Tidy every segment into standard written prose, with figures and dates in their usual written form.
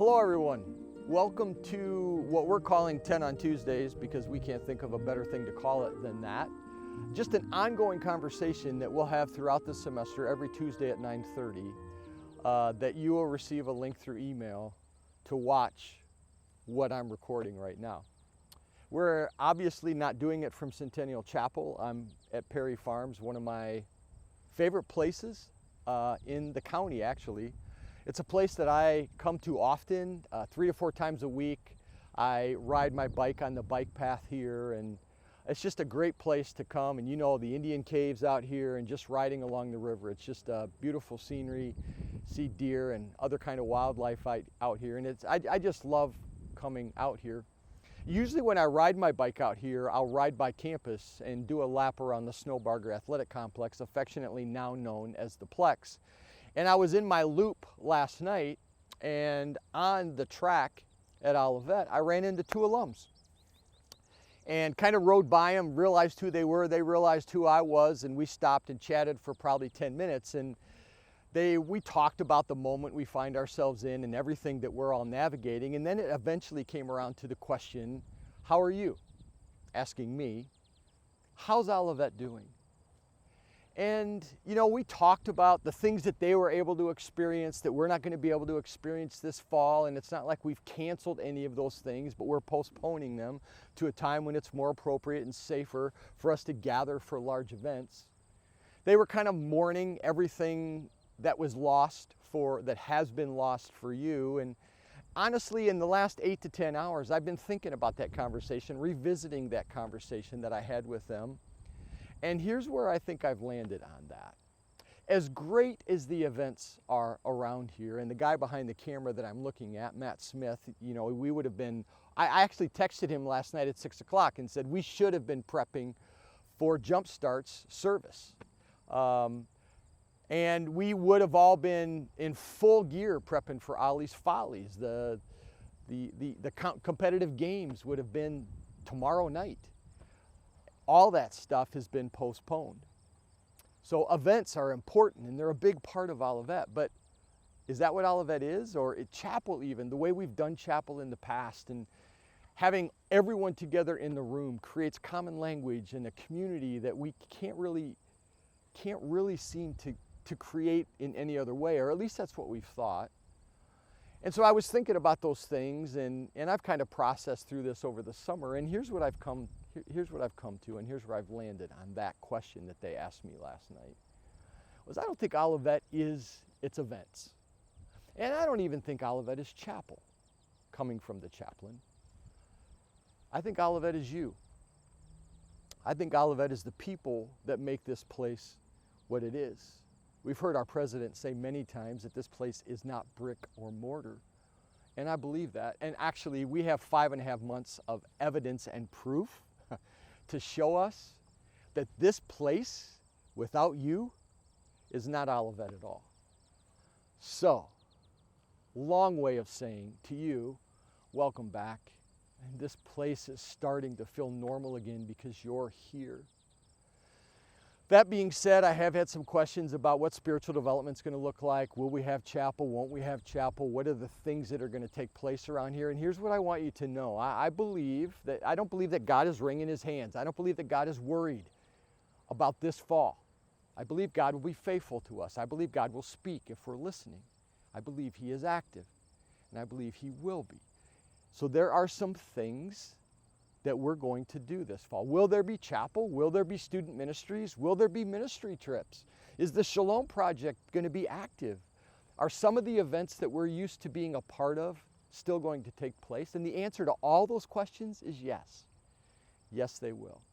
Hello everyone, welcome to what we're calling 10 on Tuesdays because we can't think of a better thing to call it than that. Just an ongoing conversation that we'll have throughout the semester every Tuesday at 9:30 that you will receive a link through email to watch what I'm recording right now. We're obviously not doing it from Centennial Chapel. I'm at Perry Farms, one of my favorite places in the county actually. It's a place that I come to often, 3 to 4 times a week. I ride my bike on the bike path here, and it's just a great place to come. And you know, the Indian caves out here and just riding along the river. It's just a beautiful scenery, see deer and other kind of wildlife out here. And I just love coming out here. Usually when I ride my bike out here, I'll ride by campus and do a lap around the Snowbarger Athletic Complex, affectionately now known as the Plex. And I was in my loop last night, and on the track at Olivet, I ran into 2 alums and kind of rode by them, realized who they were, they realized who I was, and we stopped and chatted for probably 10 minutes. And we talked about the moment we find ourselves in and everything that we're all navigating. And then it eventually came around to the question, how are you? Asking me, how's Olivet doing? And, you know, we talked about the things that they were able to experience that we're not going to be able to experience this fall. And it's not like we've canceled any of those things, but we're postponing them to a time when it's more appropriate and safer for us to gather for large events. They were kind of mourning everything that was lost that has been lost for you. And honestly, in the last 8 to 10 hours, I've been thinking about that conversation, revisiting that conversation that I had with them. And here's where I think I've landed on that. As great as the events are around here, and the guy behind the camera that I'm looking at, Matt Smith, you know, we would have been, I actually texted him last night at 6 o'clock and said we should have been prepping for Jumpstart's service. And we would have all been in full gear prepping for Ollie's Follies. The competitive games would have been tomorrow night. All that stuff has been postponed. So events are important and they're a big part of Olivet, but is that what Olivet is? Or chapel even, the way we've done chapel in the past, and having everyone together in the room creates common language and a community that we can't really seem to create in any other way, or at least that's what we've thought. And so I was thinking about those things, and I've kind of processed through this over the summer, and here's what I've come to, and here's where I've landed on that question that they asked me last night. I don't think Olivet is its events. And I don't even think Olivet is chapel, coming from the chaplain. I think Olivet is you. I think Olivet is the people that make this place what it is. We've heard our president say many times that this place is not brick or mortar. And I believe that. And actually, we have 5.5 months of evidence and proof to show us that this place, without you, is not Olivet at all. So, long way of saying to you, welcome back. And this place is starting to feel normal again because you're here. That being said, I have had some questions about what spiritual development is going to look like. Will we have chapel? Won't we have chapel? What are the things that are going to take place around here? And here's what I want you to know. I don't believe that God is wringing his hands. I don't believe that God is worried about this fall. I believe God will be faithful to us. I believe God will speak if we're listening. I believe he is active, and I believe he will be. So there are some things that we're going to do this fall. Will there be chapel? Will there be student ministries? Will there be ministry trips? Is the Shalom Project going to be active? Are some of the events that we're used to being a part of still going to take place? And the answer to all those questions is yes. Yes, they will.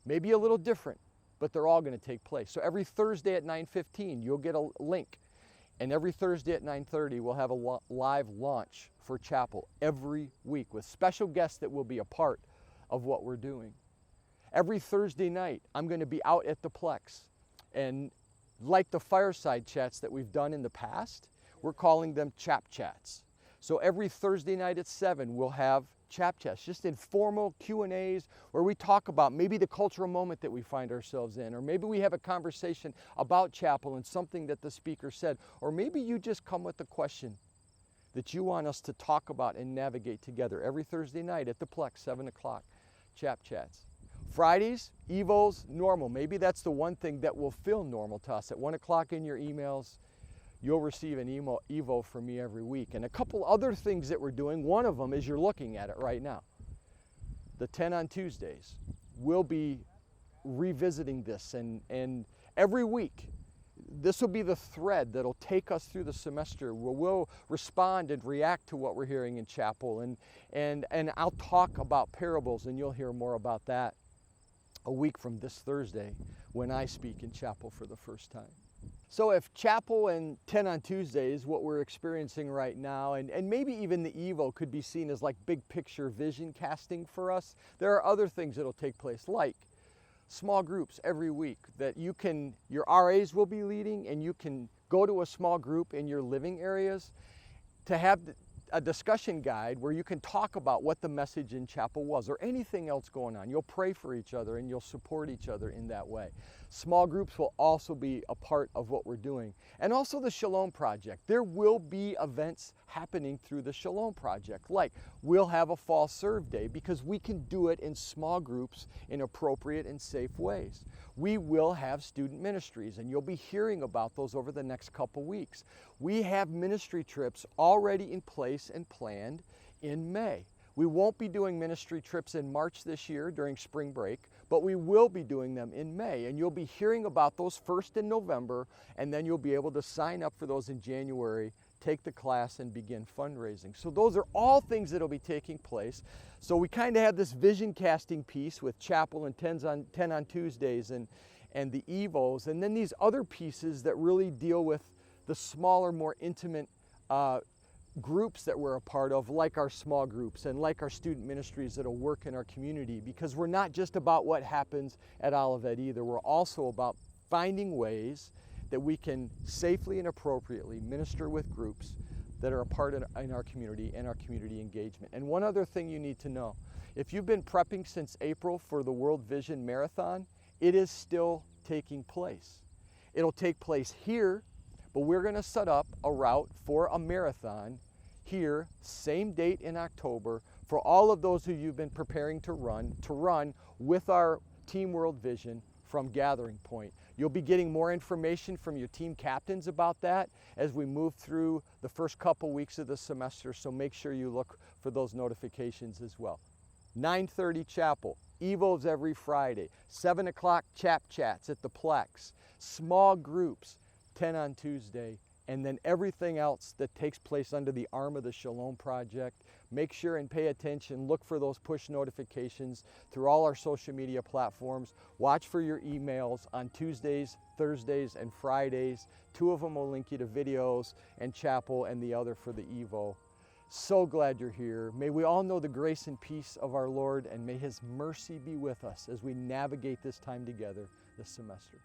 Maybe a little different, but they're all going to take place. So every Thursday at 9:15, you'll get a link. And every Thursday at 9:30, we'll have a live launch for chapel every week with special guests that will be a part of what we're doing. Every Thursday night, I'm going to be out at the Plex. And like the fireside chats that we've done in the past, we're calling them Chap Chats. So every Thursday night at 7, we'll have Chap Chats, just informal Q&As where we talk about maybe the cultural moment that we find ourselves in, or maybe we have a conversation about chapel and something that the speaker said, or maybe you just come with a question that you want us to talk about and navigate together every Thursday night at the Plex, 7 o'clock, Chap Chats. Fridays, Evos, normal. Maybe that's the one thing that will feel normal to us. At 1 o'clock in your emails, you'll receive an Evo from me every week. And a couple other things that we're doing, one of them is you're looking at it right now. The 10 on Tuesdays. We'll be revisiting this, and every week, this will be the thread that'll take us through the semester where we'll respond and react to what we're hearing in chapel, and I'll talk about parables, and you'll hear more about that a week from this Thursday when I speak in chapel for the first time. So if chapel and 10 on Tuesday is what we're experiencing right now, and maybe even the Evo could be seen as like big picture vision casting for us, there are other things that'll take place, like small groups every week that your RAs will be leading, and you can go to a small group in your living areas to have a discussion guide where you can talk about what the message in chapel was or anything else going on. You'll pray for each other and you'll support each other in that way. Small groups will also be a part of what we're doing. And also the Shalom Project. There will be events happening through the Shalom Project. Like we'll have a fall serve day because we can do it in small groups in appropriate and safe ways. We will have student ministries, and you'll be hearing about those over the next couple weeks. We have ministry trips already in place and planned in May. We won't be doing ministry trips in March this year during spring break, but we will be doing them in May, and you'll be hearing about those first in November, and then you'll be able to sign up for those in January, take the class, and begin fundraising. So those are all things that will be taking place. So we kind of have this vision casting piece with chapel and 10 on Tuesdays and the Evos, and then these other pieces that really deal with the smaller, more intimate groups that we're a part of, like our small groups and like our student ministries that'll work in our community, because we're not just about what happens at Olivet either. We're also about finding ways that we can safely and appropriately minister with groups that are a part in our community and our community engagement. And one other thing you need to know, if you've been prepping since April for the World Vision Marathon, it is still taking place. It'll take place here, but we're going to set up a route for a marathon here, same date in October, for all of those who you've been preparing to run with our Team World Vision from Gathering Point. You'll be getting more information from your team captains about that as we move through the first couple weeks of the semester, so make sure you look for those notifications as well. 9:30 chapel, Evos every Friday, 7 o'clock Chap Chats at the Plex, small groups, 10 on Tuesday, and then everything else that takes place under the arm of the Shalom Project. Make sure and pay attention. Look for those push notifications through all our social media platforms. Watch for your emails on Tuesdays, Thursdays, and Fridays. 2 of them will link you to videos and chapel, and the other for the Evo. So glad you're here. May we all know the grace and peace of our Lord, and may His mercy be with us as we navigate this time together this semester.